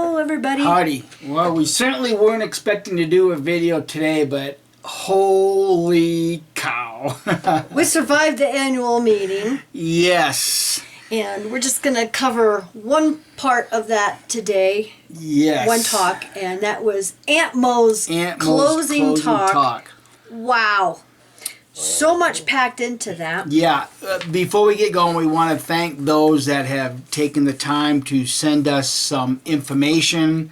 Hello, everybody. Howdy. Well, we certainly weren't expecting to do a video today, but holy cow. We survived the annual meeting. Yes. And we're just going to cover one part of that today. Yes. One talk, and that was Aunt Mo's closing talk. Wow. So much packed into that. Yeah. Before we get going, we want to thank those that have taken the time to send us some information,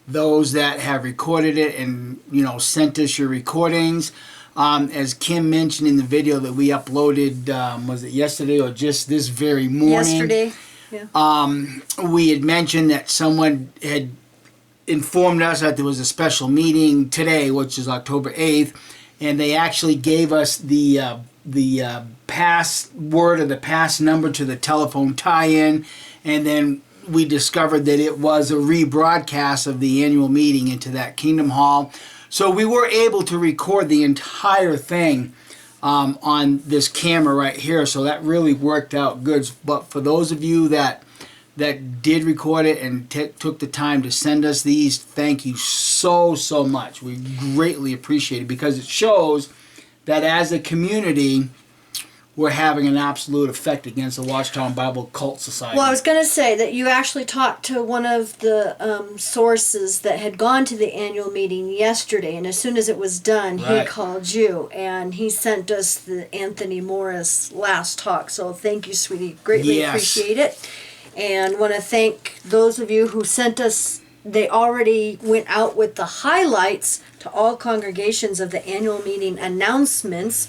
those that have recorded it and, sent us your recordings. As Kim mentioned in the video that we uploaded, was it yesterday or just this very morning? Yesterday, yeah. We had mentioned that someone had informed us that there was a special meeting today, which is October 8th, and they actually gave us the password or the pass number to the telephone tie-in, and then we discovered that it was a rebroadcast of the annual meeting into that Kingdom Hall. So we were able to record the entire thing on this camera right here, so that really worked out good. But for those of you that did record it and took the time to send us these, thank you so much. We greatly appreciate it because it shows that as a community we're having an absolute effect against the Watchtower Bible Cult Society. Well, I was going to say that you actually talked to one of the sources that had gone to the annual meeting yesterday, and as soon as it was done, Right. He called you, and he sent us the Anthony Morris last talk. So thank you, sweetie. Greatly Yes. appreciate it. And want to thank those of you who sent us. They already went out with the highlights to all congregations of the annual meeting announcements.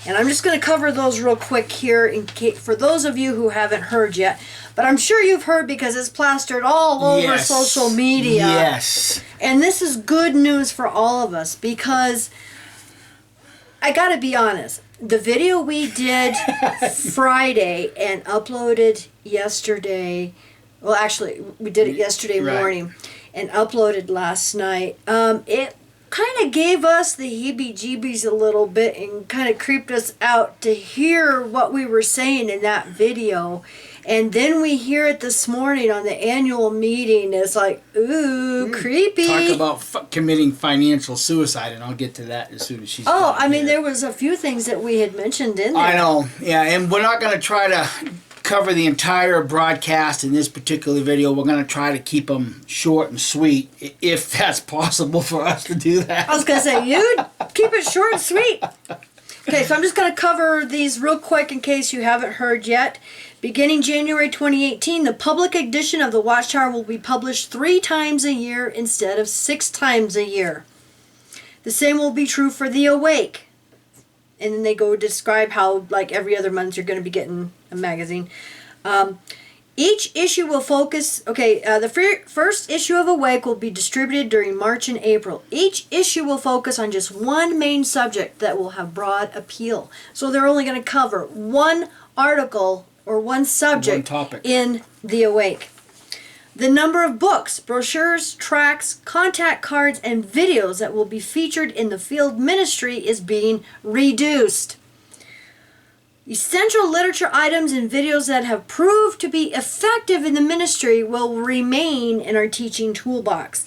And I'm just going to cover those real quick here in case, for those of you who haven't heard yet. But I'm sure you've heard because it's plastered all over Yes. social media. Yes. And this is good news for all of us because I got to be honest. The video we did Friday and uploaded yesterday, well, actually, we did it yesterday Right. morning and uploaded last night. It kind of gave us the heebie-jeebies a little bit and kind of creeped us out to hear what we were saying in that video. And then we hear it this morning on the annual meeting. It's like, ooh, creepy. Talk about committing financial suicide, and I'll get to that as soon as she's Oh, done I mean, here. there was a few things that we had mentioned in there. I know, yeah, and we're not going to try to cover the entire broadcast in this particular video. We're going to try to keep them short and sweet, if that's possible for us to do that. I was going to say, you keep it short and sweet. Okay, so I'm just going to cover these real quick in case you haven't heard yet. Beginning January 2018, the public edition of the Watchtower will be published 3 times a year instead of 6 times a year. The same will be true for the Awake. And then they go describe how, like every other month, you're going to be getting a magazine. Each issue will focus... the first issue of Awake will be distributed during March and April. Each issue will focus on just one main subject that will have broad appeal. So they're only going to cover one article or one subject One topic. in the Awake. The number of books, brochures, tracts, contact cards, and videos that will be featured in the field ministry is being reduced. Essential literature items and videos that have proved to be effective in the ministry will remain in our teaching toolbox.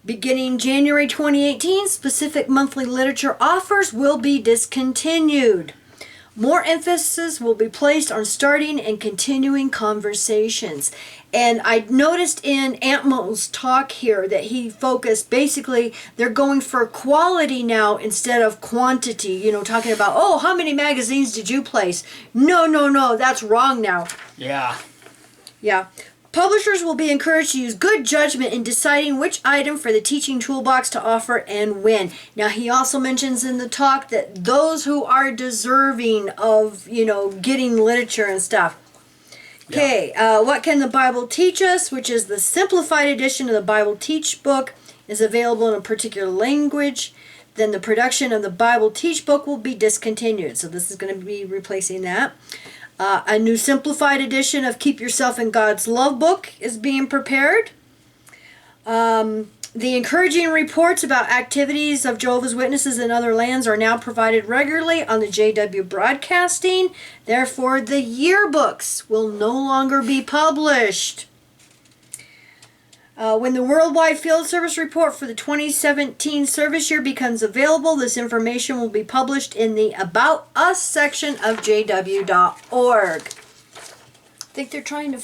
Beginning January 2018, specific monthly literature offers will be discontinued. More emphasis will be placed on starting and continuing conversations. And I noticed in Aunt Mo's talk here that he focused, basically, they're going for quality now instead of quantity. Talking about, oh, how many magazines did you place? No, that's wrong now. Yeah. Yeah. Publishers will be encouraged to use good judgment in deciding which item for the teaching toolbox to offer and when. Now, he also mentions in the talk that those who are deserving of, getting literature and stuff. Okay, What Can the Bible Teach Us, which is the simplified edition of the Bible Teach Book, is available in a particular language. Then the production of the Bible Teach Book will be discontinued. So this is going to be replacing that. A new simplified edition of Keep Yourself in God's Love book is being prepared. The encouraging reports about activities of Jehovah's Witnesses in other lands are now provided regularly on the JW Broadcasting. Therefore, the yearbooks will no longer be published. When the Worldwide Field Service Report for the 2017 service year becomes available, this information will be published in the About Us section of jw.org. Think they're trying to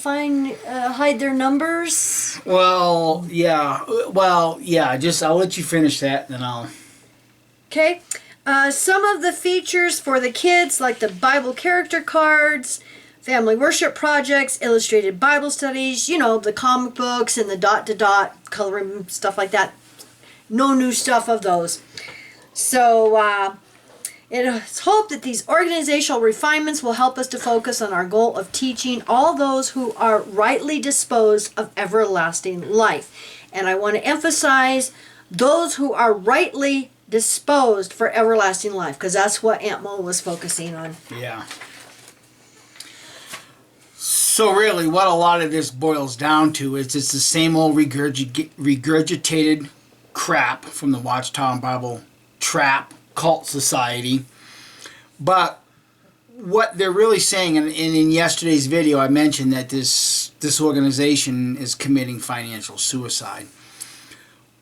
hide their numbers? Well, yeah. Just I'll let you finish that, then I'll. Okay. Some of the features for the kids, like the Bible character cards, family worship projects, illustrated Bible studies, the comic books and the dot-to-dot coloring, stuff like that. No new stuff of those. So, it is hoped that these organizational refinements will help us to focus on our goal of teaching all those who are rightly disposed of everlasting life. And I want to emphasize those who are rightly disposed for everlasting life, because that's what Aunt Mo was focusing on. Yeah. So really, what a lot of this boils down to is it's the same old regurgitated crap from the Watchtower Bible Trap Cult Society. But what they're really saying, and in yesterday's video I mentioned that this organization is committing financial suicide.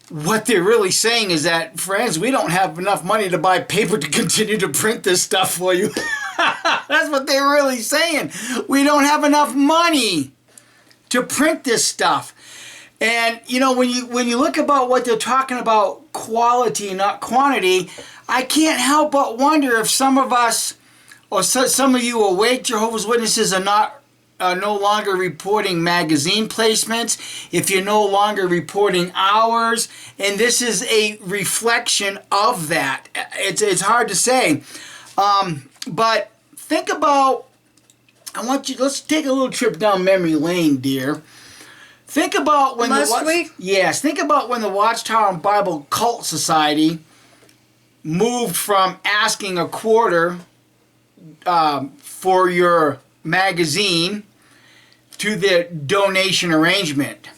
What they're really saying is that, friends, we don't have enough money to buy paper to continue to print this stuff for you. That's what they're really saying. We don't have enough money to print this stuff. And, when you look about what they're talking about, quality, not quantity, I can't help but wonder if some of us, or some of you awake Jehovah's Witnesses, are no longer reporting magazine placements, if you're no longer reporting hours, and this is a reflection of that. It's hard to say. But think about, let's take a little trip down memory lane, dear. Think about when think about when the Watchtower Bible Cult Society moved from asking a quarter for your magazine to the donation arrangement.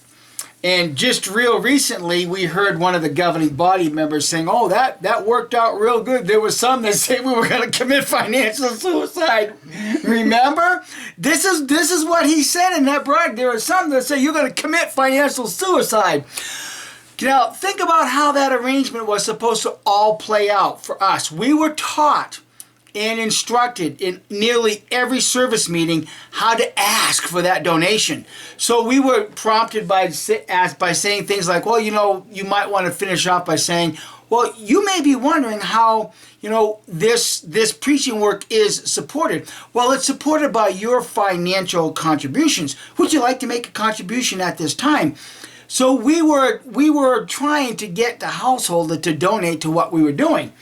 And just real recently, we heard one of the governing body members saying, "Oh, that worked out real good." There was some that said we were going to commit financial suicide. Remember? This is what he said in that broad. There were some that say you're going to commit financial suicide. Now, think about how that arrangement was supposed to all play out for us. We were taught and instructed in nearly every service meeting how to ask for that donation. So we were prompted by saying things like, well, you might want to finish off by saying, well, you may be wondering how, this preaching work is supported. Well, it's supported by your financial contributions. Would you like to make a contribution at this time? So we were trying to get the household to donate to what we were doing.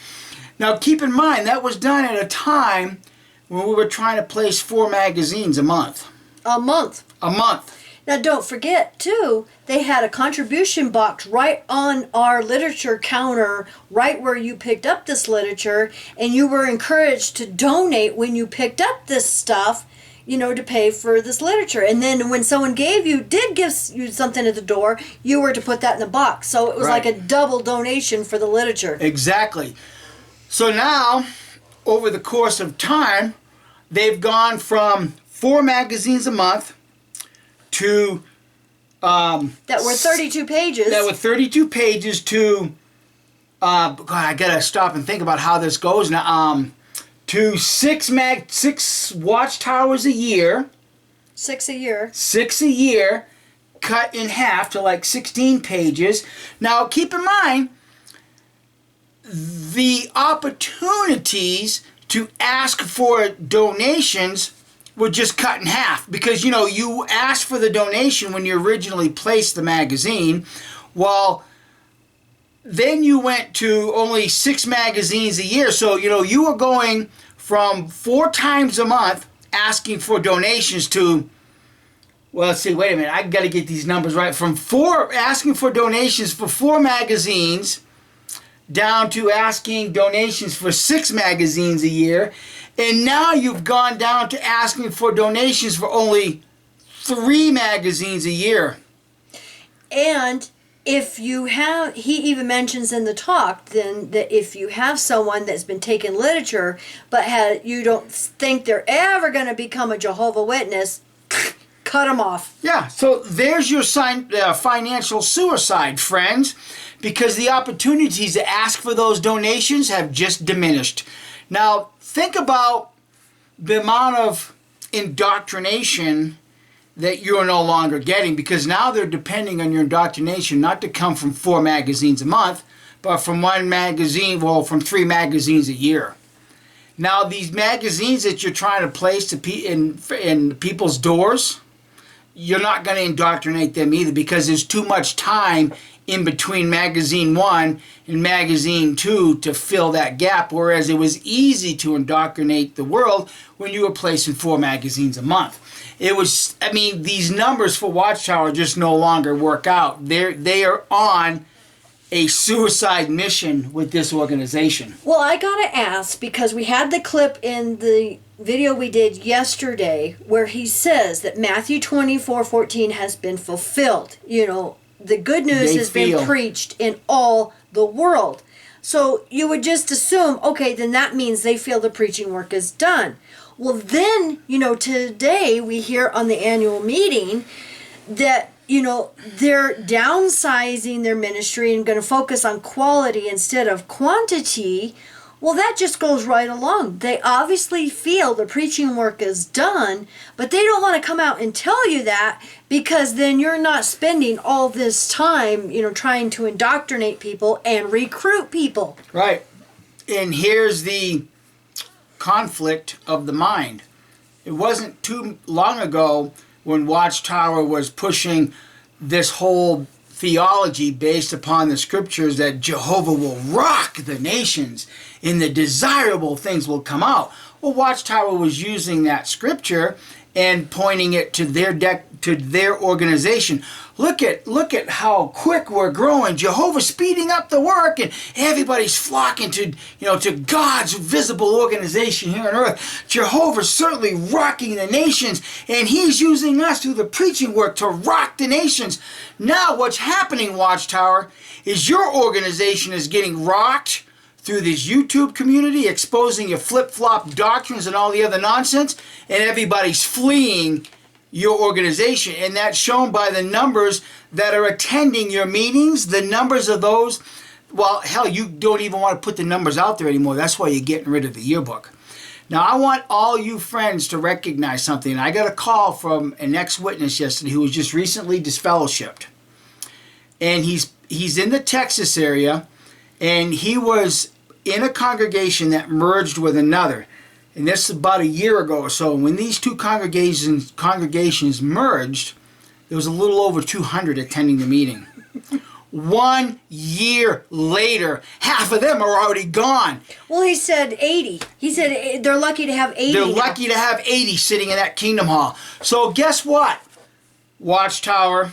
Now, keep in mind, that was done at a time when we were trying to place 4 magazines a month. A month. Now, don't forget, too, they had a contribution box right on our literature counter, right where you picked up this literature, and you were encouraged to donate when you picked up this stuff, to pay for this literature. And then when someone did give you something at the door, you were to put that in the box. So it was like a double donation for the literature. Exactly. So now, over the course of time, they've gone from 4 magazines a month to that were 32 pages. That were 32 pages to God, I gotta stop and think about how this goes now. To 6 watchtowers a year. 6 a year. 6 a year, cut in half to like 16 pages. Now, keep in mind, the opportunities to ask for donations were just cut in half because, you asked for the donation when you originally placed the magazine. Well, then you went to only 6 magazines a year. So, you were going from 4 times a month asking for donations to, well, let's see, wait a minute, I got to get these numbers right. From 4 asking for donations for 4 magazines down to asking donations for 6 magazines a year. And now you've gone down to asking for donations for only 3 magazines a year. And if you have, he even mentions in the talk then that if you have someone that's been taking literature but you don't think they're ever going to become a Jehovah's Witness, cut them off. Yeah, so there's your financial suicide, friends, because the opportunities to ask for those donations have just diminished. Now, think about the amount of indoctrination that you're no longer getting, because now they're depending on your indoctrination not to come from 4 magazines a month, but from one magazine, well, from 3 magazines a year. Now, these magazines that you're trying to place in people's doors, you're not going to indoctrinate them either, because there's too much time in between magazine 1 and magazine 2 to fill that gap, whereas it was easy to indoctrinate the world when you were placing 4 magazines a month. These numbers for Watchtower just no longer work out. They are on a suicide mission with this organization. Well, I gotta ask, because we had the clip in the video we did yesterday where he says that Matthew 24:14 has been fulfilled. The good news has been preached in all the world. So you would just assume, okay, then that means they feel the preaching work is done. Well, then, today we hear on the annual meeting that, they're downsizing their ministry and going to focus on quality instead of quantity. Well, that just goes right along. They obviously feel the preaching work is done, but they don't want to come out and tell you that, because then you're not spending all this time, trying to indoctrinate people and recruit people. Right. And here's the conflict of the mind. It wasn't too long ago when Watchtower was pushing this whole theology based upon the scriptures that Jehovah will rock the nations and the desirable things will come out. Well, Watchtower was using that scripture and pointing it to their organization. Look at how quick we're growing. Jehovah's speeding up the work, and everybody's flocking to God's visible organization here on earth. Jehovah's certainly rocking the nations, and he's using us through the preaching work to rock the nations. Now what's happening, Watchtower, is your organization is getting rocked through this YouTube community, exposing your flip-flop doctrines and all the other nonsense, and everybody's fleeing your organization. And that's shown by the numbers that are attending your meetings, the numbers of those. Well, hell, you don't even want to put the numbers out there anymore. That's why you're getting rid of the yearbook. Now, I want all you friends to recognize something. I got a call from an ex-witness yesterday who was just recently disfellowshipped. And he's in the Texas area, and he was in a congregation that merged with another. And this is about a year ago or so. When these two congregations merged, there was a little over 200 attending the meeting. 1 year later, half of them are already gone. Well, he said 80. He said they're lucky to have 80. They're lucky to have 80 sitting in that Kingdom Hall. So guess what, Watchtower?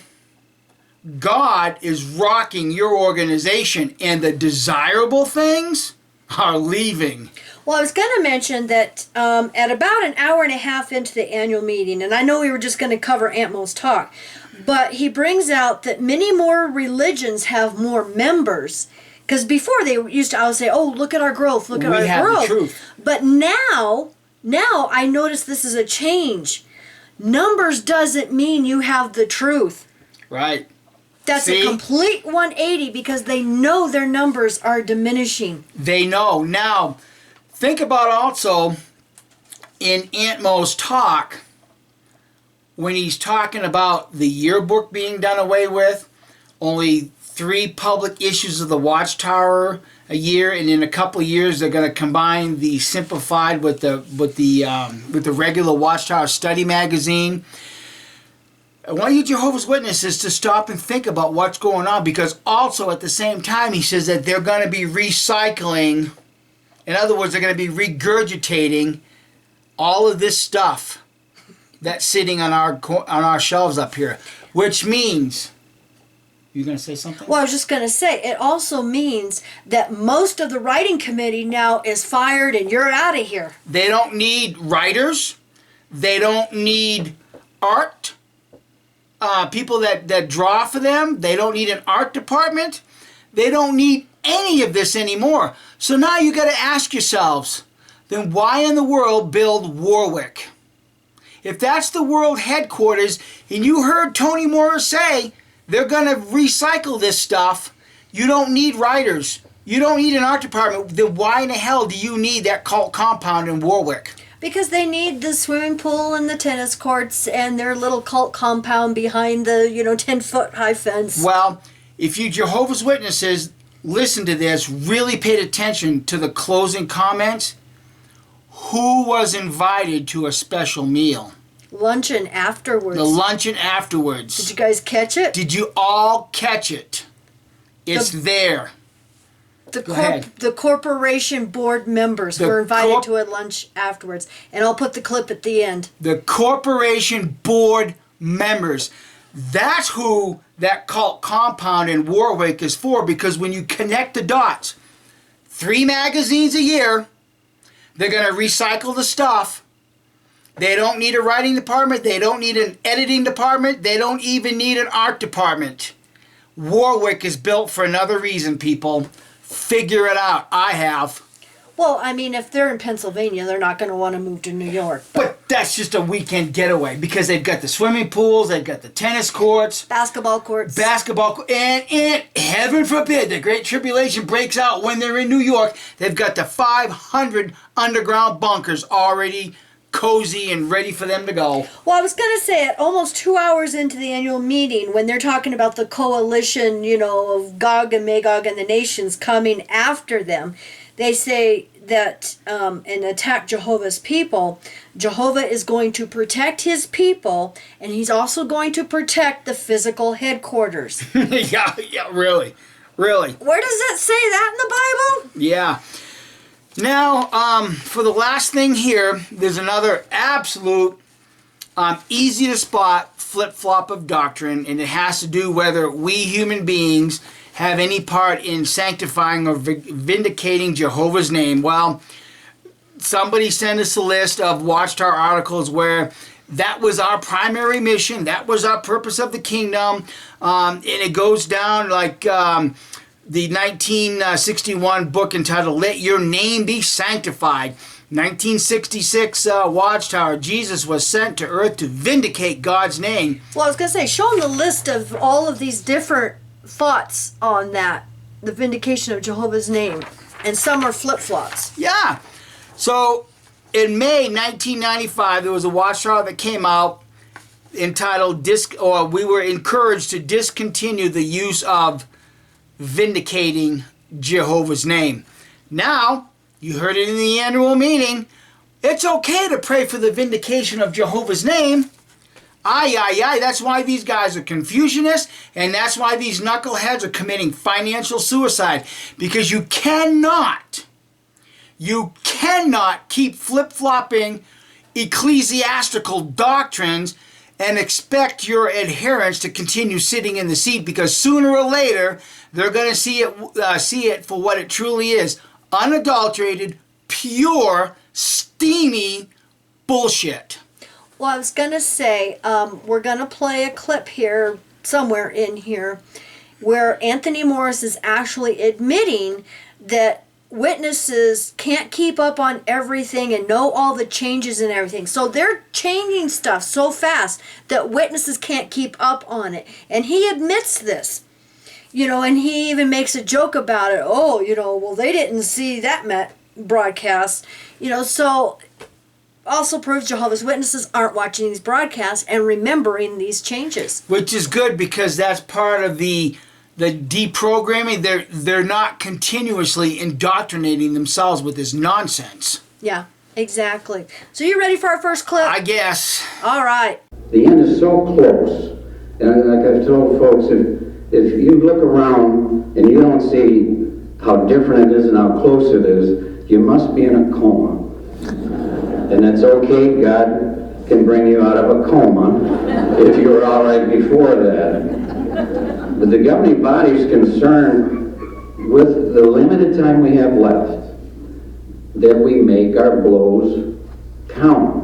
God is rocking your organization, and the desirable things are leaving. Well, I was going to mention that at about an hour and a half into the annual meeting, and I know we were just going to cover Aunt Mo's talk, but he brings out that many more religions have more members. Because before they used to always say, oh, look at our growth, look at our growth. We have the truth. But now I notice this is a change. Numbers doesn't mean you have the truth. Right. That's a complete 180, because they know their numbers are diminishing. They know. Now, think about also in Aunt Mo's talk, when he's talking about the yearbook being done away with, only 3 public issues of the Watchtower a year, and in a couple of years they're going to combine the simplified with the regular Watchtower study magazine. I want you Jehovah's Witnesses to stop and think about what's going on, because also at the same time he says that they're going to be recycling. In other words, they're going to be regurgitating all of this stuff that's sitting on our shelves up here, which means, you going to say something? Well, I was just going to say, it also means that most of the writing committee now is fired and you're out of here. They don't need writers. They don't need art. People that draw for them. They don't need an art department. They don't need any of this anymore. So now you got to ask yourselves, then why in the world build Warwick? if that's the world headquarters, and you heard Tony Morris say they're going to recycle this stuff, you don't need writers. You don't need an art department. Then why in the hell do you need that cult compound in Warwick? Because they need the swimming pool and the tennis courts and their little cult compound behind the, 10-foot high fence. Well, if you Jehovah's Witnesses listen to this, really paid attention to the closing comments, who was invited to a special meal? Luncheon afterwards. The luncheon afterwards. Did you guys catch it? Did you all catch it? It's there. The corporation board members were invited to a lunch afterwards. And I'll put the clip at the end. The corporation board members. That's who that cult compound in Warwick is for, because when you connect the dots, 3 magazines a year, they're going to recycle the stuff. They don't need a writing department. They don't need an editing department. They don't even need an art department. Warwick is built for another reason, people. Figure it out. I have. Well, I mean, if they're in Pennsylvania, they're not going to want to move to New York. But that's just a weekend getaway because they've got the swimming pools, they've got the tennis courts. Basketball courts. And heaven forbid, the Great Tribulation breaks out when they're in New York. They've got the 500 underground bunkers already cozy and ready for them to go. Well, I was going to say, at almost 2 hours into the annual meeting, when they're talking about the coalition, of Gog and Magog and the nations coming after them, they say that and attack Jehovah's people. Jehovah is going to protect his people, and he's also going to protect the physical headquarters. yeah, really. Where does it say that in the Bible? Yeah. Now, for the last thing here, there's another absolute easy to spot flip-flop of doctrine, and it has to do whether we human beings have any part in sanctifying or vindicating Jehovah's name. Well, somebody sent us a list of Watchtower articles where that was our primary mission, that was our purpose of the kingdom, and it goes down like the 1961 book entitled Let Your Name Be Sanctified. 1966 Watchtower, Jesus was sent to earth to vindicate God's name. Well, I was going to say, show them the list of all of these different thoughts on that, the vindication of Jehovah's name, and some are flip-flops. Yeah. So in May 1995, there was a Watchtower that came out entitled we were encouraged to discontinue the use of vindicating Jehovah's name. Now, you heard it in the annual meeting, it's okay to pray for the vindication of Jehovah's name. Aye, that's why these guys are Confucianists, and that's why these knuckleheads are committing financial suicide. Because you cannot keep flip-flopping ecclesiastical doctrines and expect your adherents to continue sitting in the seat, because sooner or later they're going to see it for what it truly is: unadulterated, pure, steamy bullshit. Well, I was going to say, we're going to play a clip here, somewhere in here, where Anthony Morris is actually admitting that witnesses can't keep up on everything and know all the changes and everything. So they're changing stuff so fast that witnesses can't keep up on it. And he admits this. And he even makes a joke about it. Oh, well, they didn't see that broadcast. So also proves Jehovah's Witnesses aren't watching these broadcasts and remembering these changes. Which is good, because that's part of the deprogramming. They're not continuously indoctrinating themselves with this nonsense. Yeah, exactly. So you ready for our first clip? I guess. All right. The end is so close. And like I've told folks, if you look around and you don't see how different it is and how close it is, you must be in a coma. And that's okay. God can bring you out of a coma if you were all right before that. But the governing body is concerned with the limited time we have left, that we make our blows count.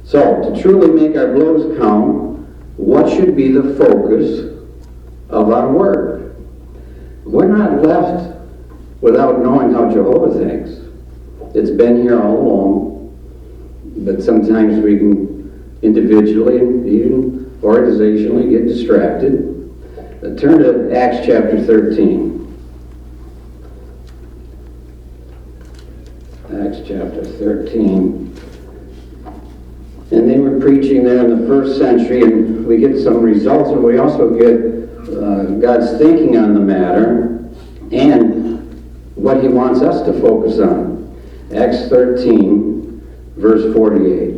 So, to truly make our blows count, what should be the focus of our work? We're not left without knowing how Jehovah thinks. It's been here all along. but sometimes we can individually and even organizationally get distracted. Turn to Acts chapter 13. Acts chapter 13. And they were preaching there in the first century, and we get some results, and we also get God's thinking on the matter and what he wants us to focus on. Acts 13, verse 48.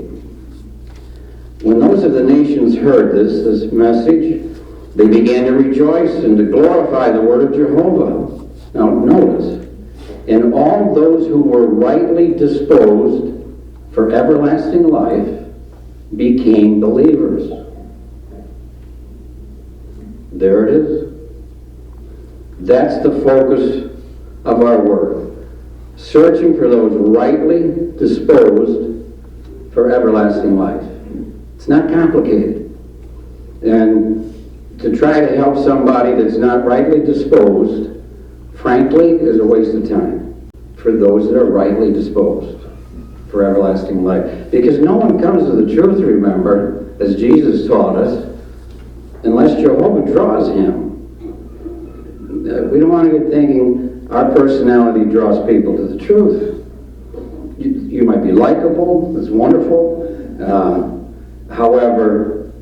When those of the nations heard this message, they began to rejoice and to glorify the word of Jehovah. Now notice, and all those who were rightly disposed for everlasting life became believers. There it is. That's the focus of our work. Searching for those rightly disposed for everlasting life. It's not complicated. And to try to help somebody that's not rightly disposed, frankly, is a waste of time for those that are rightly disposed for everlasting life. Because no one comes to the truth, remember, as Jesus taught us, unless Jehovah draws him. We don't want to get thinking our personality draws people to the truth. You might be likable, that's wonderful. However,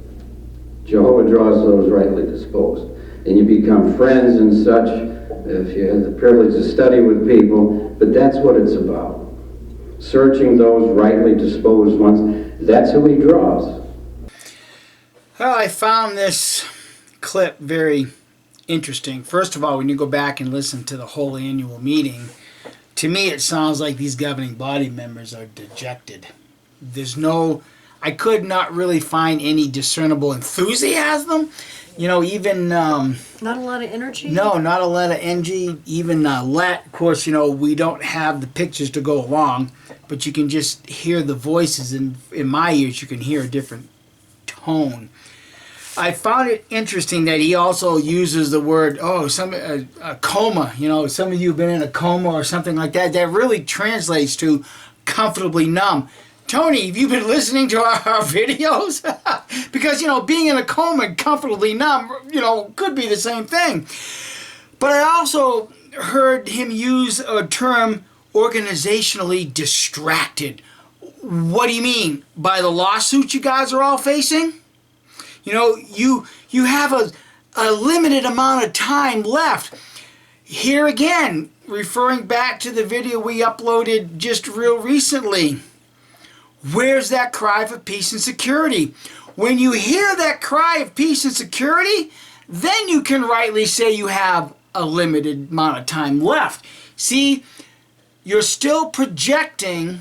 Jehovah draws those rightly disposed. And you become friends and such if you have the privilege to study with people, but that's what it's about. Searching those rightly disposed ones. That's who he draws. Well, I found this clip very interesting. First of all, when you go back and listen to the whole annual meeting, to me it sounds like these governing body members are dejected. I could not really find any discernible enthusiasm. Even... Not a lot of energy? No, not a lot of energy. Even of course, we don't have the pictures to go along, but you can just hear the voices. And in my ears, you can hear a different tone. I found it interesting that he also uses the word, a coma. Some of you have been in a coma or something like that. That really translates to comfortably numb. Tony, have you been listening to our videos? Because, being in a coma and comfortably numb, could be the same thing. But I also heard him use a term, organizationally distracted. What do you mean? By the lawsuit you guys are all facing? You have a limited amount of time left. Here again, referring back to the video we uploaded just real recently. Where's that cry for peace and security? When you hear that cry of peace and security, then you can rightly say you have a limited amount of time left. See, you're still projecting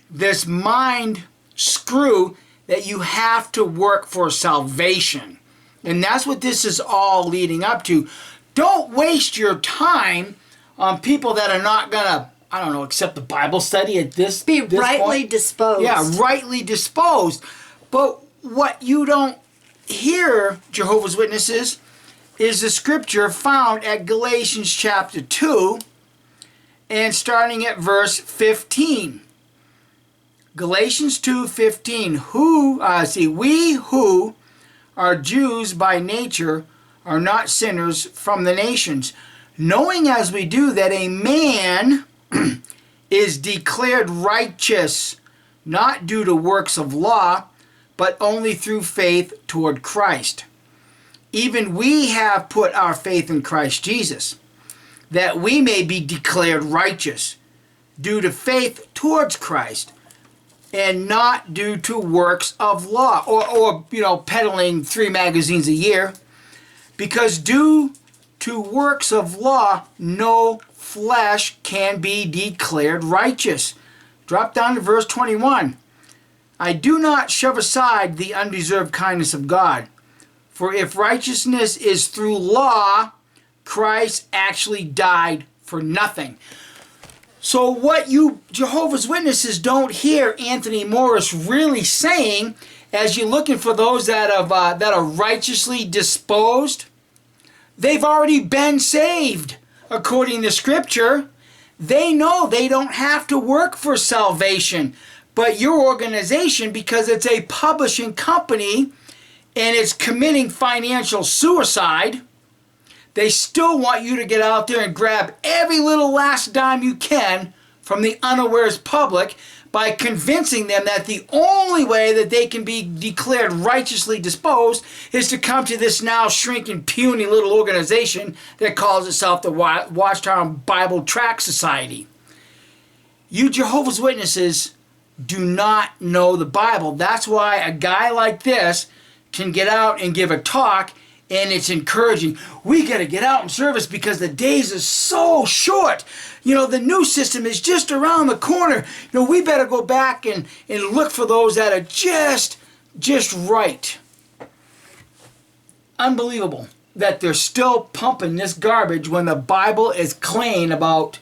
this mind screw that you have to work for salvation. And that's what this is all leading up to. Don't waste your time on people that are not going to, accept the Bible study at this rightly point. Disposed. Yeah, rightly disposed. But what you don't hear, Jehovah's Witnesses, is the scripture found at Galatians chapter 2 and starting at verse 15. Galatians 2:15. We who are Jews by nature are not sinners from the nations, knowing as we do that a man is declared righteous, not due to works of law, but only through faith toward Christ. Even we have put our faith in Christ Jesus, that we may be declared righteous, due to faith towards Christ, and not due to works of law, or peddling 3 magazines a year, because due to works of law, no flesh can be declared righteous. Drop down to verse 21. I do not shove aside the undeserved kindness of God, for if righteousness is through law, Christ actually died for nothing. So what you Jehovah's Witnesses don't hear Anthony Morris really saying, as you're looking for those that are righteously disposed, they've already been saved. According to Scripture, they know they don't have to work for salvation. But your organization, because it's a publishing company and it's committing financial suicide, they still want you to get out there and grab every little last dime you can from the unawares public by convincing them that the only way that they can be declared righteously disposed is to come to this now shrinking, puny little organization that calls itself the Watchtower Bible Tract Society. You Jehovah's Witnesses do not know the Bible. That's why a guy like this can get out and give a talk, and it's encouraging. We got to get out in service because the days are so short. The new system is just around the corner. We better go back and look for those that are just right. Unbelievable that they're still pumping this garbage when the Bible is plain about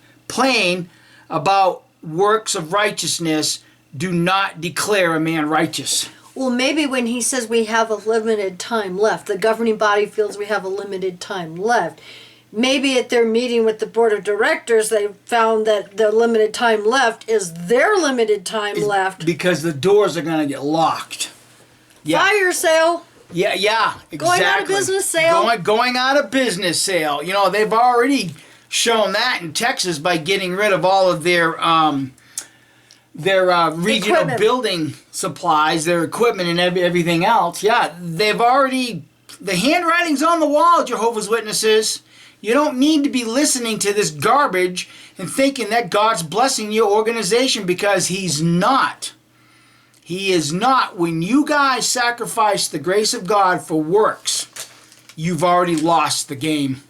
works of righteousness do not declare a man righteous. Well, maybe when he says we have a limited time left, the governing body feels we have a limited time left. Maybe at their meeting with the board of directors, they found that the limited time left is their limited time left. Because the doors are going to get locked. Yeah. Fire sale. Yeah, exactly. Going out of business sale. Going out of business sale. They've already shown that in Texas by getting rid of all of their regional equipment. Building supplies, their equipment and everything else. Yeah, the handwriting's on the wall, Jehovah's Witnesses. You don't need to be listening to this garbage and thinking that God's blessing your organization, because He's not. He is not. When you guys sacrifice the grace of God for works, you've already lost the game.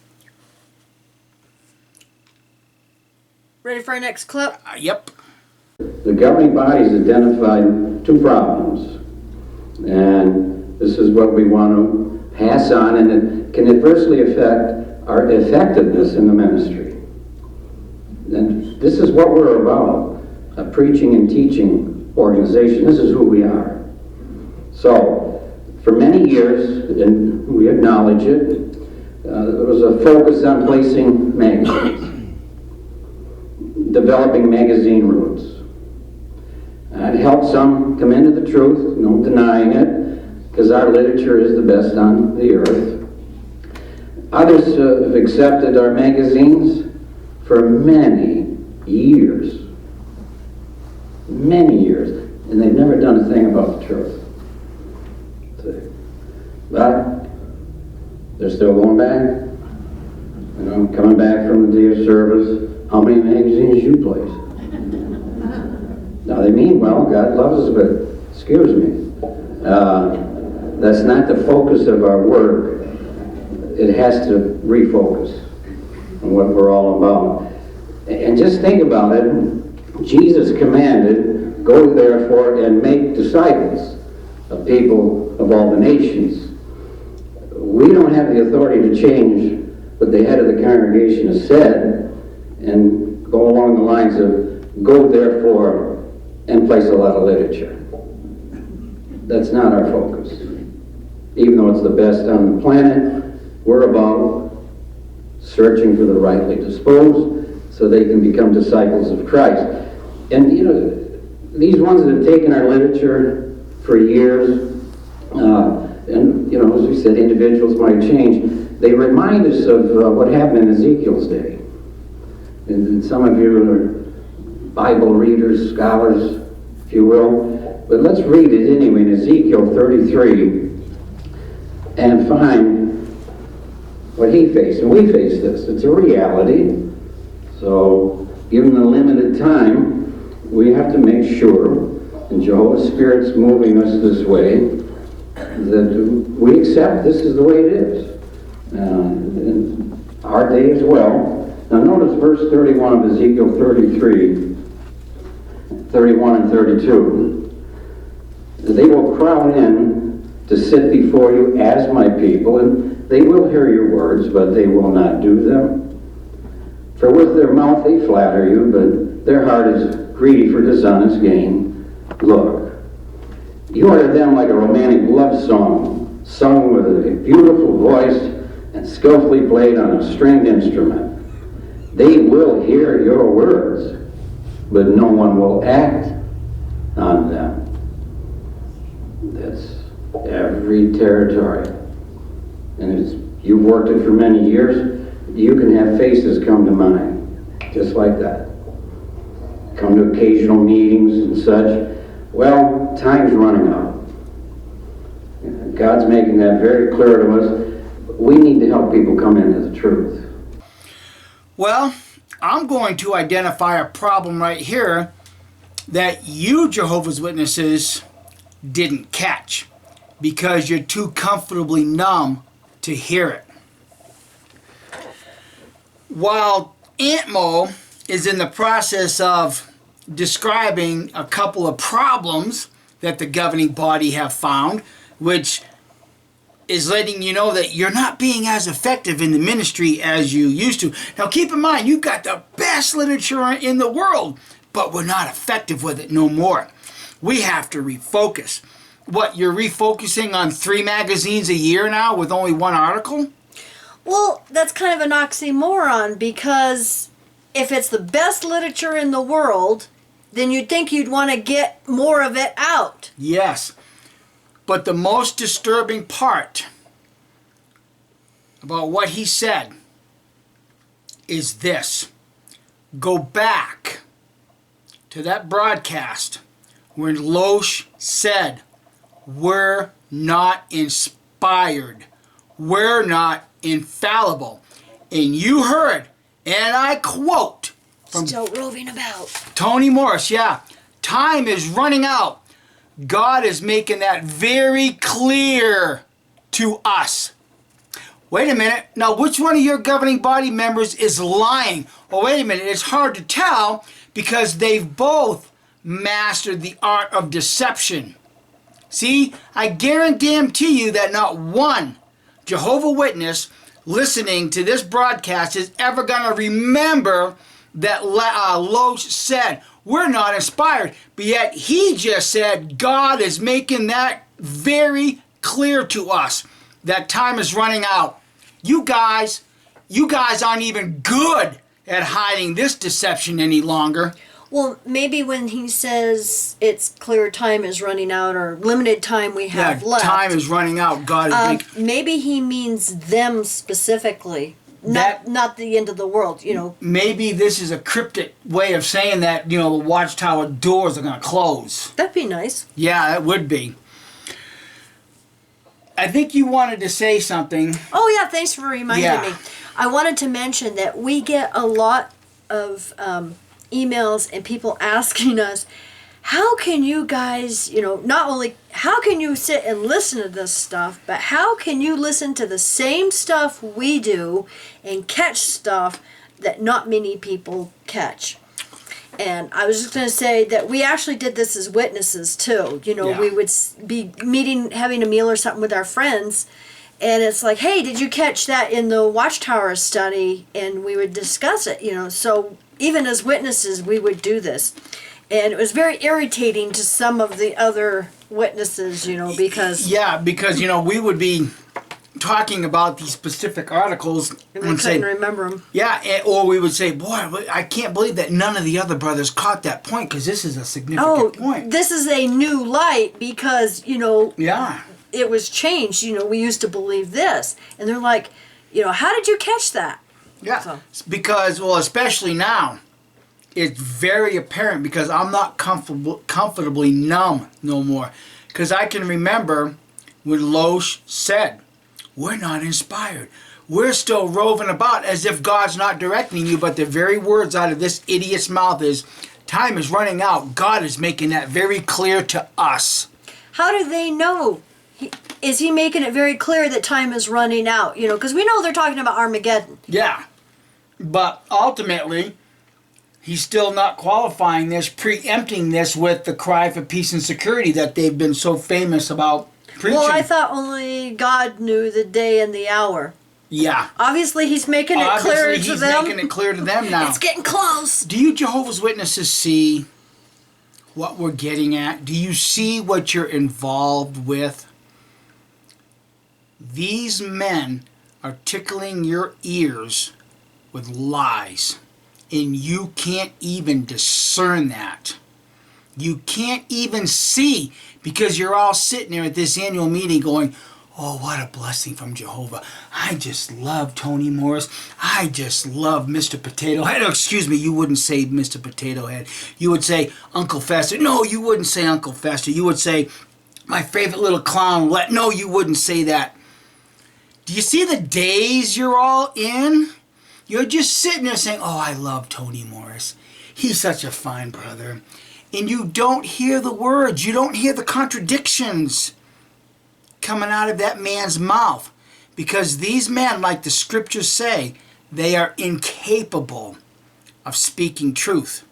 Ready for our next clip? Yep. The governing body's identified two problems, and this is what we want to pass on, and it can adversely affect our effectiveness in the ministry. And this is what we're about, a preaching and teaching organization. This is who we are. So, for many years, and we acknowledge it, there was a focus on placing magazines, developing magazine roots. It helped some come into the truth, no denying it, because our literature is the best on the earth. Others have accepted our magazines for many years, and they've never done a thing about the truth. But they're still going back, coming back from the day of service. How many magazines you place? Now they mean well, God loves us, but excuse me, that's not the focus of our work. It has to refocus on what we're all about. And just think about it. Jesus commanded, go therefore and make disciples of people of all the nations. We don't have the authority to change what the head of the congregation has said and go along the lines of go therefore and place a lot of literature. That's not our focus. Even though it's the best on the planet, we're about searching for the rightly disposed so they can become disciples of Christ. And these ones that have taken our literature for years, and as we said, individuals might change. They remind us of what happened in Ezekiel's day. And some of you are Bible readers, scholars, if you will. But let's read it anyway in Ezekiel 33 and find what he faced. And we face this. It's a reality. So, given the limited time, we have to make sure, and Jehovah's Spirit's moving us this way, that we accept this is the way it is. In our day as well. Now notice verse 31 of Ezekiel 33, 31 and 32. They will crowd in to sit before you as my people, and they will hear your words, but they will not do them. For with their mouth they flatter you, but their heart is greedy for dishonest gain. Look, you are to them like a romantic love song, sung with a beautiful voice and skillfully played on a stringed instrument. They will hear your words, but no one will act on them. That's every territory. And you've worked it for many years, you can have faces come to mind, just like that. Come to occasional meetings and such. Well, time's running out. God's making that very clear to us. We need to help people come into the truth. Well, I'm going to identify a problem right here that you, Jehovah's Witnesses, didn't catch because you're too comfortably numb to hear it. While Aunt Mo is in the process of describing a couple of problems that the governing body have found, which is letting you know that you're not being as effective in the ministry as you used to. Now keep in mind, you've got the best literature in the world, but we're not effective with it no more. We have to refocus. What, you're refocusing on 3 magazines a year now with only 1 article? Well, that's kind of an oxymoron, because if it's the best literature in the world, then you'd think you'd want to get more of it out. Yes. But the most disturbing part about what he said is this. Go back to that broadcast when Loesch said, we're not inspired. We're not infallible. And you heard, and I quote from Still roving about. Tony Morris, yeah, time is running out. God is making that very clear to us. Wait a minute. Now, which one of your governing body members is lying? Oh, wait a minute. It's hard to tell because they've both mastered the art of deception. See, I guarantee you that not one Jehovah Witness listening to this broadcast is ever going to remember that Loesch said, we're not inspired. But yet he just said God is making that very clear to us that time is running out. You guys aren't even good at hiding this deception any longer. Well, maybe when he says it's clear time is running out, or limited time we have left. Time is running out. God is maybe he means them specifically. Not the end of the world, you know. Maybe this is a cryptic way of saying that, you know, the watchtower doors are going to close. That'd be nice. Yeah, that would be. I think you wanted to say something. Oh, yeah, thanks for reminding me. I wanted to mention that we get a lot of emails and people asking us, how can you guys, you know, not only how can you sit and listen to this stuff, but how can you listen to the same stuff we do and catch stuff that not many people catch? And I was just going to say that we actually did this as witnesses too. You know, we would be meeting, having a meal or something with our friends, and it's like, hey, did you catch that in the Watchtower study? And we would discuss it, you know. So even as witnesses, we would do this. And it was very irritating to some of the other witnesses, you know, because... Yeah, because, you know, we would be talking about these specific articles and we couldn't remember them. Yeah, or we would say, boy, I can't believe that none of the other brothers caught that point, because this is a significant point. This is a new light because, you know... Yeah. It was changed. You know, we used to believe this. And they're like, you know, how did you catch that? Yeah, so. Because, well, especially now, it's very apparent because I'm not comfortably numb no more. Because I can remember when Loesch said, we're not inspired. We're still roving about as if God's not directing you, but the very words out of this idiot's mouth is, time is running out. God is making that very clear to us. How do they know? Is he making it very clear that time is running out? You know, because we know they're talking about Armageddon. Yeah, but ultimately, he's still not qualifying this, preempting this with the cry for peace and security that they've been so famous about preaching. Well, I thought only God knew the day and the hour. Yeah. Obviously, he's making it clear to them. He's making it clear to them now. It's getting close. Do you Jehovah's Witnesses see what we're getting at? Do you see what you're involved with? These men are tickling your ears with lies, and you can't even discern that. You can't even see because you're all sitting there at this annual meeting going, oh, what a blessing from Jehovah. I just love Tony Morris. I just love Mr. Potato Head. Oh, excuse me, you wouldn't say Mr. Potato Head. You would say Uncle Fester. No, you wouldn't say Uncle Fester. You would say my favorite little clown. No, you wouldn't say that. Do you see the days you're all in? You're just sitting there saying, oh, I love Tony Morris. He's such a fine brother. And you don't hear the words. You don't hear the contradictions coming out of that man's mouth. Because these men, like the scriptures say, they are incapable of speaking truth.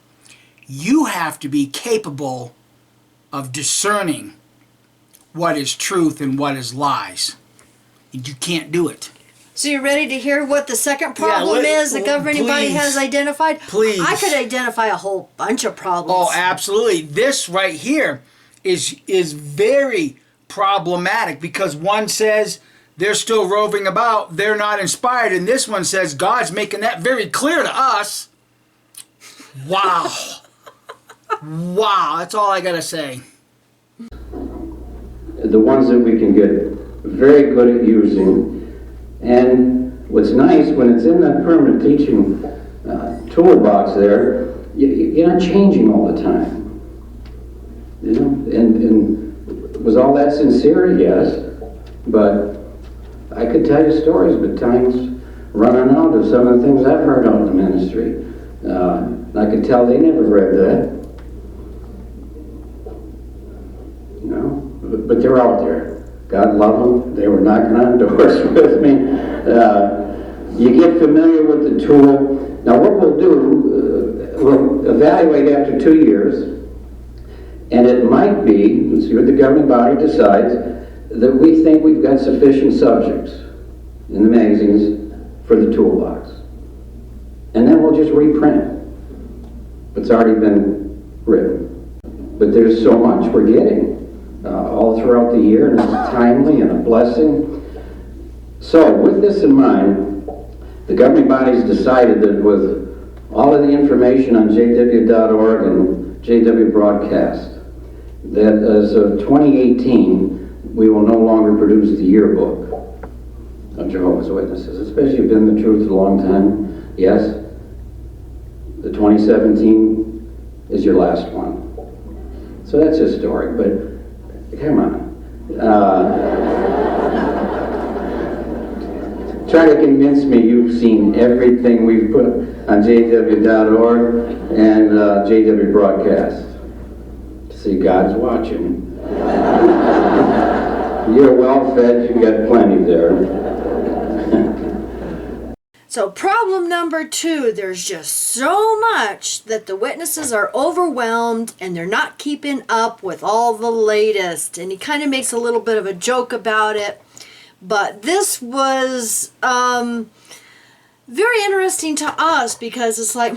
You have to be capable of discerning what is truth and what is lies. And you can't do it. So you ready to hear what the second problem is the governing body has identified? Please. I could identify a whole bunch of problems. Oh, absolutely. This right here is very problematic because one says they're still roving about, they're not inspired, and this one says God's making that very clear to us. Wow. Wow, that's all I got to say. The ones that we can get very good at using. And what's nice, when it's in that permanent teaching toolbox there, you're not changing all the time. You know, and was all that sincere? Yes. But I could tell you stories, but time's running out of some of the things I've heard out in the ministry. I could tell they never read that. You know, but they're out there. God love them. They were knocking on doors with me. You get familiar with the tool. Now what we'll do, we'll evaluate after 2 years, and it might be, let's see what the governing body decides, that we think we've got sufficient subjects in the magazines for the toolbox. And then we'll just reprint what's already been written. But there's so much we're getting. All throughout the year, and it's timely and a blessing. So, with this in mind, the governing body's decided that with all of the information on jw.org and JW Broadcast, that as of 2018, we will no longer produce the yearbook of Jehovah's Witnesses, especially if you've been the truth a long time. Yes, the 2017 is your last one. So that's historic, but come on. Try to convince me you've seen everything we've put on jw.org and JW Broadcast. See, God's watching. You're well fed, you've got plenty there. So problem number 2, there's just so much that the witnesses are overwhelmed and they're not keeping up with all the latest. And he kind of makes a little bit of a joke about it. But this was very interesting to us because it's like,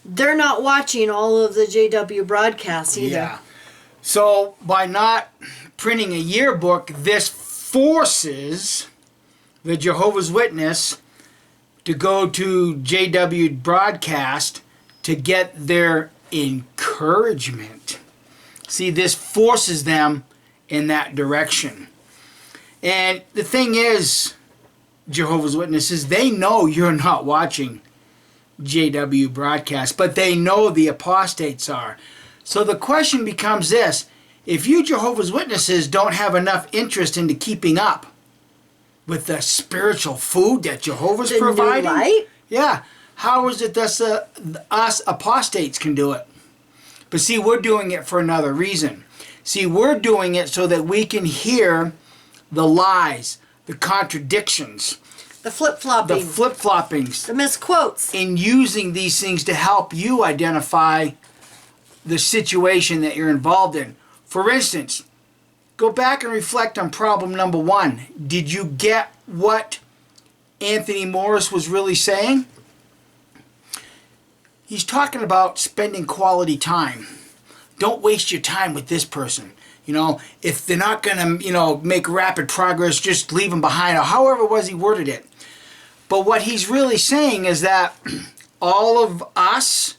they're not watching all of the JW broadcasts either. Yeah. So by not printing a yearbook, this forces the Jehovah's Witness to go to JW Broadcast to get their encouragement. See, this forces them in that direction. And the thing is, Jehovah's Witnesses, they know you're not watching JW Broadcast, but they know the apostates are. So the question becomes this: if you Jehovah's Witnesses don't have enough interest into keeping up with the spiritual food that Jehovah's providing, new light? Yeah, how is it that us apostates can do it? But see, we're doing it for another reason. See, we're doing it so that we can hear the lies, the contradictions, the flip-floppings, the misquotes, in using these things to help you identify the situation that you're involved in. For instance, go back and reflect on problem number 1. Did you get what Anthony Morris was really saying? He's talking about spending quality time. Don't waste your time with this person. You know, if they're not going to, make rapid progress, just leave them behind, or however it was he worded it. But what he's really saying is that all of us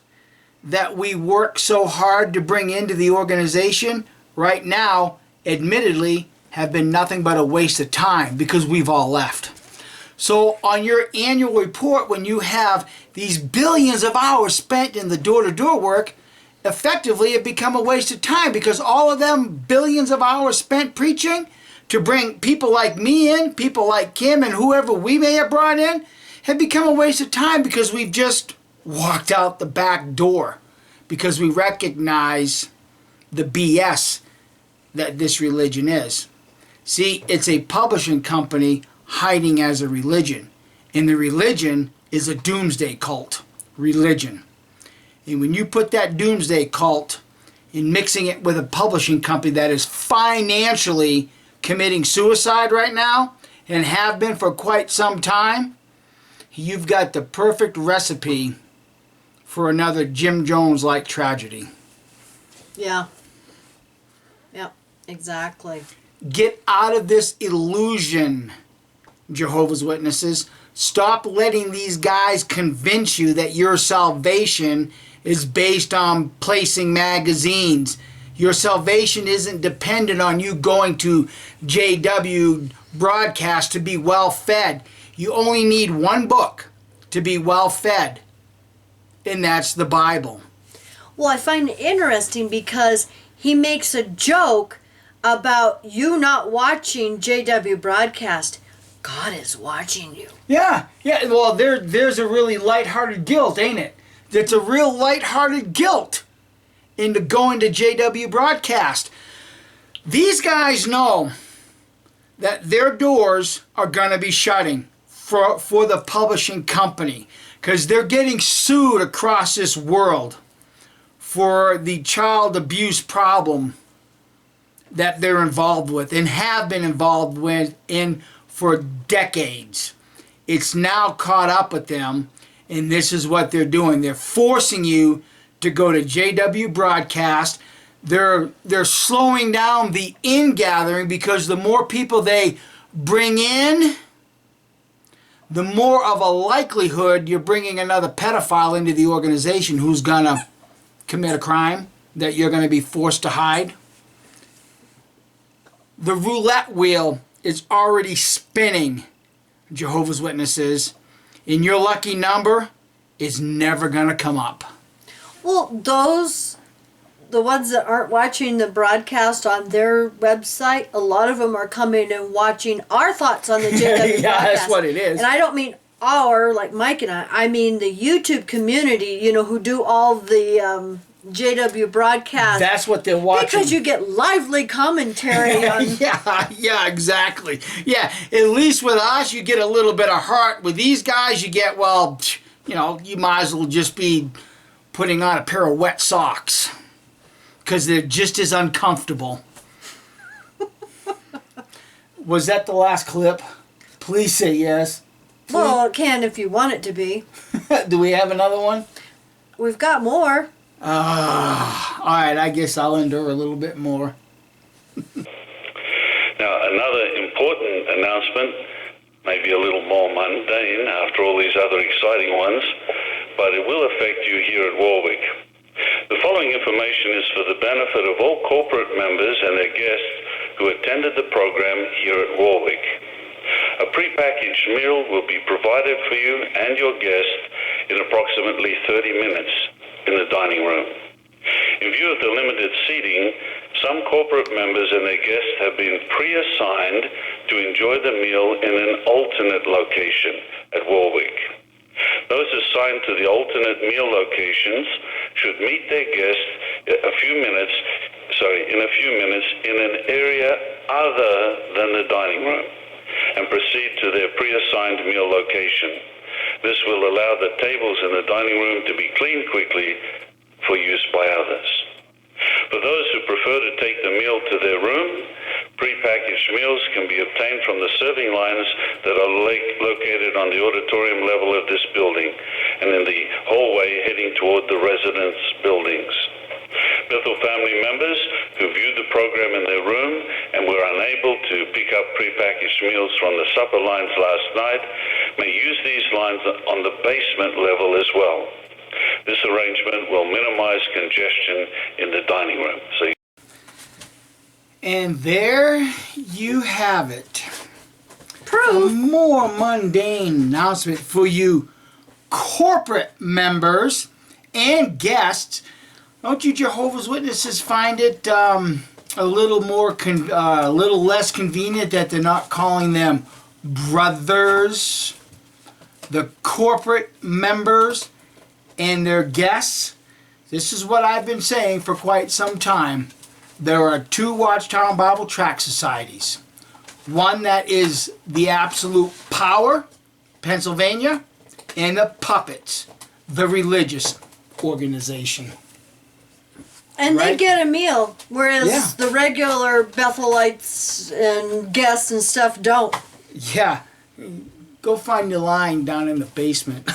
that we work so hard to bring into the organization right now, admittedly, have been nothing but a waste of time because we've all left. So on your annual report, when you have these billions of hours spent in the door-to-door work, effectively it become a waste of time because all of them billions of hours spent preaching to bring people like me in, people like Kim and whoever we may have brought in, have become a waste of time because we've just walked out the back door because we recognize the BS that this religion is. See, it's a publishing company hiding as a religion. And the religion is a doomsday cult religion. And when you put that doomsday cult in mixing it with a publishing company that is financially committing suicide right now and have been for quite some time, you've got the perfect recipe for another Jim Jones-like tragedy. Yeah. Yep, exactly. Get out of this illusion, Jehovah's Witnesses. Stop letting these guys convince you that your salvation is based on placing magazines. Your salvation isn't dependent on you going to JW broadcast to be well fed. You only need one book to be well fed, and that's the Bible. Well, I find it interesting because he makes a joke about you not watching JW broadcast. God is watching you. Yeah. Well, there's a really lighthearted guilt, ain't it? It's a real lighthearted guilt into going to JW broadcast. These guys know that their doors are going to be shutting for the publishing company because they're getting sued across this world for the child abuse problem that they're involved with and have been involved with for decades. It's now caught up with them, and this is what they're doing. They're forcing you to go to JW broadcast. They're slowing down the ingathering because the more people they bring in, the more of a likelihood you're bringing another pedophile into the organization who's gonna commit a crime that you're gonna be forced to hide. The roulette wheel is already spinning, Jehovah's Witnesses, and your lucky number is never going to come up. Well, the ones that aren't watching the broadcast on their website, a lot of them are coming and watching our thoughts on the JW Yeah, broadcast. that's what it is. And I don't mean our, like Mike and I mean the YouTube community, who do all the JW broadcast. That's what they're watching. Because you get lively commentary on... Yeah, exactly. Yeah, at least with us, you get a little bit of heart. With these guys, you get, you might as well just be putting on a pair of wet socks. Because they're just as uncomfortable. Was that the last clip? Please say yes. Please. Well, it can if you want it to be. Do we have another one? We've got more. All right, I guess I'll endure a little bit more. Now, another important announcement, maybe a little more mundane after all these other exciting ones, but it will affect you here at Warwick. The following information is for the benefit of all corporate members and their guests who attended the program here at Warwick. A prepackaged meal will be provided for you and your guests in approximately 30 minutes in the dining room. In view of the limited seating, some corporate members and their guests have been pre-assigned to enjoy the meal in an alternate location at Warwick. Those assigned to the alternate meal locations should meet their guests in a few minutes in an area other than the dining room and proceed to their pre-assigned meal location. This will allow the tables in the dining room to be cleaned quickly for use by others. For those who prefer to take the meal to their room, prepackaged meals can be obtained from the serving lines that are located on the auditorium level of this building and in the hallway heading toward the residence buildings. Bethel family members who viewed the program in their room and were unable to pick up prepackaged meals from the supper lines last night may use these lines on the basement level as well. This arrangement will minimize congestion in the dining room. So And there you have it. A Proof. more mundane announcement for you corporate members and guests. Don't you Jehovah's Witnesses find it a little less convenient that they're not calling them brothers, the corporate members and their guests? This is what I've been saying for quite some time. There are two Watchtower Bible Tract Societies. One that is the absolute power, Pennsylvania, and the puppets, the religious organization. And they Right. get a meal, whereas Yeah. the regular Bethelites and guests and stuff don't. Yeah, go find your line down in the basement.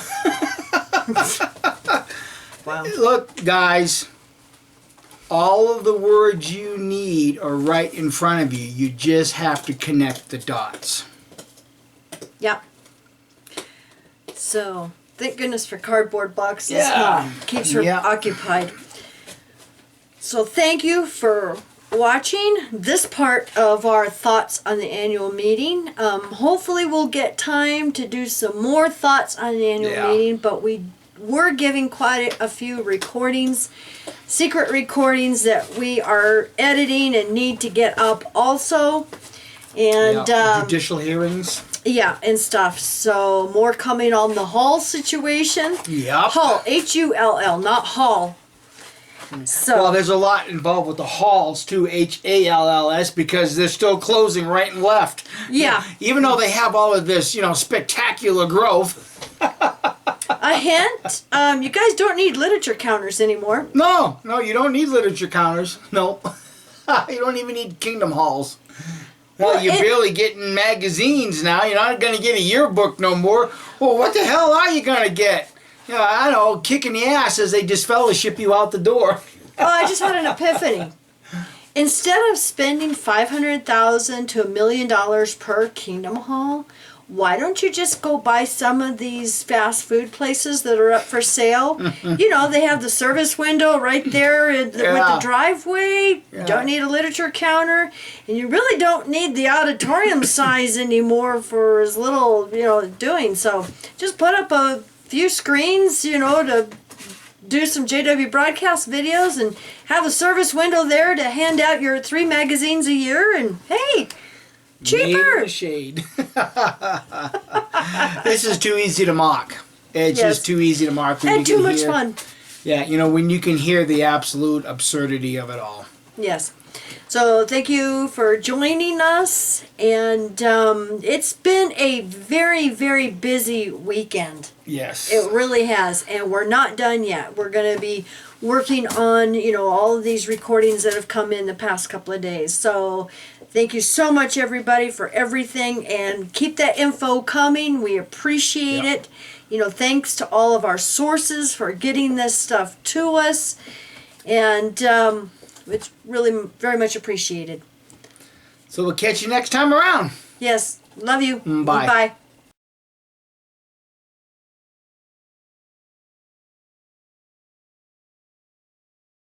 Wow. Look, guys, all of the words you need are right in front of you. You just have to connect the dots. Yep. So, thank goodness for cardboard boxes. Yeah. Huh? Keeps her Yeah. occupied. So, thank you for watching this part of our thoughts on the annual meeting. Hopefully, we'll get time to do some more thoughts on the annual Yeah. meeting, but we're giving quite a few recordings, secret recordings that we are editing and need to get up also. And Yeah, judicial hearings. yeah, and stuff. So more coming on the Hall situation. Yep. Hall, Hull, not Hall. So Well, there's a lot involved with the halls too, HALLS, because they're still closing right and left. yeah, Even though they have all of this, spectacular growth. a hint. You guys don't need literature counters anymore. No, you don't need literature counters. No. You don't even need kingdom halls. Well, you're barely getting magazines now. You're not going to get a yearbook no more. Well, what the hell are you going to get? I don't know, kicking the ass as they disfellowship you out the door. Oh, I just had an epiphany. Instead of spending $500,000 to $1 million per Kingdom Hall, why don't you just go buy some of these fast food places that are up for sale? They have the service window right there with the driveway. Yeah. You don't need a literature counter. And you really don't need the auditorium size anymore for as little, doing. So just put up a few screens, to do some JW broadcast videos and have a service window there to hand out your 3 magazines a year. And hey, cheaper. Name the shade. This is too easy to mock. It's Yes. just too easy to mock. When And you too can much hear- fun. Yeah, when you can hear the absolute absurdity of it all. Yes. So thank you for joining us. And it's been a very, very busy weekend. Yes. It really has. And we're not done yet. We're going to be working on, all of these recordings that have come in the past couple of days. So thank you so much, everybody, for everything. And keep that info coming. We appreciate Yep. it. Thanks to all of our sources for getting this stuff to us. And it's really very much appreciated. So we'll catch you next time around. Yes. Love you. Bye. Bye.